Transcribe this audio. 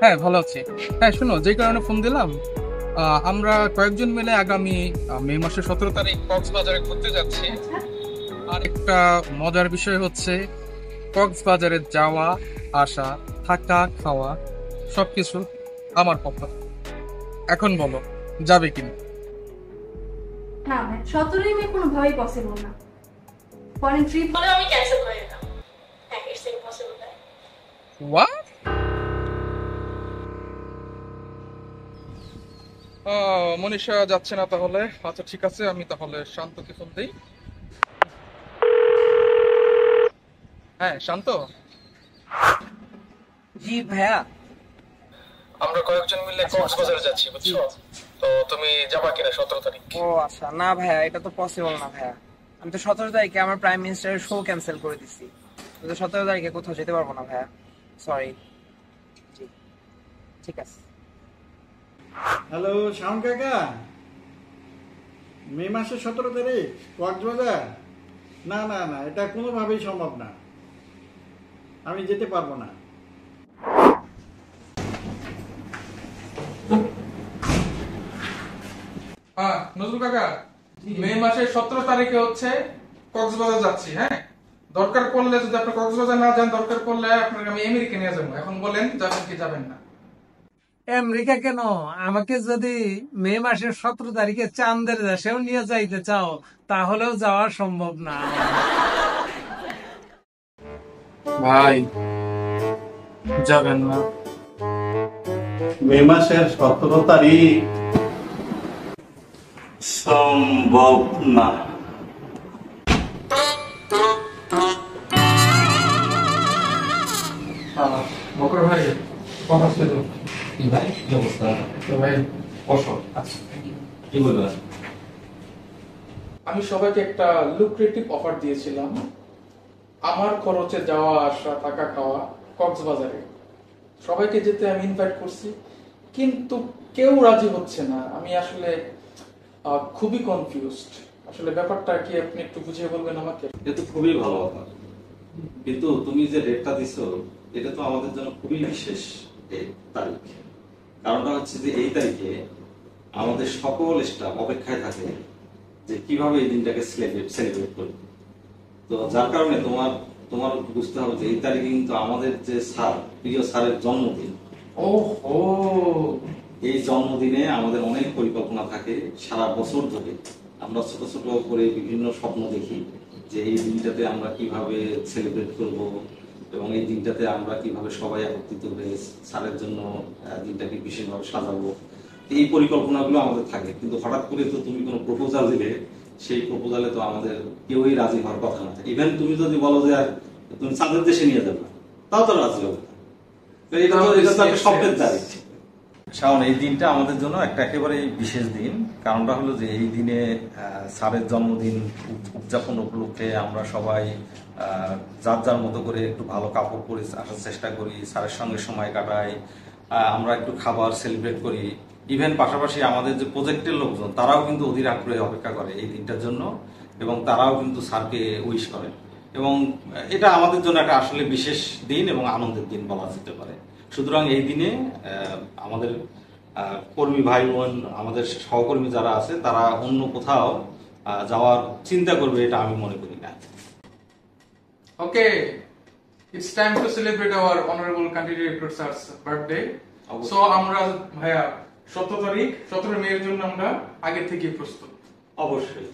হ্যাঁ, ভালো আছি। হ্যাঁ, শোনো, যে কারণে ফোন দিলাম, আমরা কয়েকজন মিলে আগামী মে মাসের 17 তারিখ কক্সবাজারে ঘুরতে যাচ্ছি। আচ্ছা। আর একটা মজার বিষয় হচ্ছে কক্সবাজারে যাওয়া, আসা, থাকা, খাওয়া সবকিছু আমার পক্ষ। এখন বলো, যাবে কিনা? না ভাই, 17ই মে কোনোভাবেই পসিবল না। ফরেন ট্রিপ হলেও আমি ক্যান্সেল করে দিতাম। হ্যাঁ, ইটস ইম্পসিবল। হোয়াট? মনীষা যাচ্ছে না তাহলে? আচ্ছা, ঠিক আছে, আমি তাহলে শান্তকে ফোন দিই। হ্যাঁ, শান্ত। জি ভাইয়া। আমরা কয়েকজন মিলে আচ্ছা, কক্সবাজারে যাচ্ছি, জি। বুঝছো? তো তুমি যাবা কিনা 17 তারিখ? ও আচ্ছা, না ভাইয়া, এটা তো পসিবল না ভাইয়া। আমি তো 17 তারিখে আমার প্রাইম মিনিস্টারের শো ক্যান্সেল করে দিচ্ছি। আমি তো 17 তারিখে কোথাও যেতে পারবো না ভাইয়া, সরি। জি, ঠিক আছে। হ্যালো শাওন কাকা, মে মাসের 17 তারিখ কক্সবাজার? না না না, এটা কোনোভাবেই সম্ভব না, আমি যেতে পারবো না। হ্যাঁ, নজরুল কাকা, মে মাসের 17 তারিখে হচ্ছে কক্সবাজার যাচ্ছি। হ্যাঁ, দরকার পড়লে যদি আপনি কক্সবাজার না যান, দরকার পড়লে আপনাকে আমি আমেরিকা নিয়ে যাবো। এখন বলেন, যাবেন কি যাবেন না? আমেরিকা কেন? আমাকে যদি মে মাসের 17 তারিখে চাঁদের দেশেও নিয়ে যাইতে চাও, তাহলেও যাওয়া সম্ভব না। ভাই, যাবেন না? মে মাসের 17 তারিখ সম্ভব না। বকর ভাই, কথা ছিল। কি ভাই, কি অবস্থা? তো ভাই, বসো। আচ্ছা, কি বলবে? আমি সবাইকে একটা লুক্রেটিভ অফার দিয়েছিলাম, আমার খরচে যাওয়া আসা, থাকা, খাওয়া কক্সবাজারে। সবাইকে যেতে আমি ইনভাইট করছি, কিন্তু কেউ রাজি হচ্ছে না। আমি আসলে খুবই কনফিউজড। আসলে ব্যাপারটা কি আপনি একটু বুঝিয়ে বলবেন আমাকে? এটা তো খুবই ভালো কথা, কিন্তু তুমি যে ডেটটা দিছো এটা তো আমাদের জন্য খুবই বিশেষ তারিখ। কারণটা হচ্ছে যে এই তারিখে আমাদের সকল স্টাফ অপেক্ষায় থাকে যে কিভাবে এই দিনটাকে সেলিব্রেট করবে। তো যার কারণে তোমার তোমার বুঝতে হবে যে এই তারিখে কিন্তু আমাদের যে স্যার, প্রিয় স্যারের জন্মদিন। ওহো, এই জন্মদিনে আমাদের অনেক পরিকল্পনা থাকে সারা বছর ধরে। আমরা ছোট ছোট করে বিভিন্ন স্বপ্ন দেখি যে এই দিনটাতে আমরা কিভাবে সেলিব্রেট করব, এবং এই দিনটাতে আমরা কিভাবে সবাই একত্রিত হয়ে স্যারের জন্য দিনটাকে বিশেষভাবে সাজাবো। এই পরিকল্পনাগুলো আমাদের থাকে, কিন্তু হঠাৎ করে তো তুমি কোনো প্রপোজাল দিলে, সেই প্রপোজালে তো আমাদের কেউই রাজি হওয়ার কথা না। ইভেন তুমি যদি বলো যে তুমি চাঁদের দেশে নিয়ে যাবে, তাও তো রাজি হবে না। এটা তো একটা স্বপ্নের তারিখ। শাওন, এই দিনটা আমাদের জন্য একটা একেবারেই বিশেষ দিন। কারণটা হলো যে এই দিনে স্যারের জন্মদিন উদযাপন উপলক্ষে আমরা সবাই যার যার মতো করে একটু ভালো কাপড় পরে আসার চেষ্টা করি, স্যারের সঙ্গে সময় কাটাই, আমরা একটু খাবার সেলিব্রেট করি। ইভেন পাশাপাশি আমাদের যে প্রজেক্টের লোকজন, তারাও কিন্তু অধীর আগ্রহে অপেক্ষা করে এই দিনটার জন্য, এবং তারাও কিন্তু স্যারকে উইশ করে। এবং এটা আমাদের জন্য একটা আসলে বিশেষ দিন এবং আনন্দের দিন বলা যেতে পারে। সুতরাং এই দিনে আমাদের কর্মী ভাই বোন, আমাদের সহকর্মী যারা আছে, তারা অন্য কোথাও যাওয়ার চিন্তা করবে, এটা আমি মনে করি না। Okay, it's time to celebrate our honourable country director sir's birthday. So আমরা ভাইয়া 17 তারিখ 17 মে এর জন্য আমরা আগে থেকে প্রস্তুত। অবশ্যই।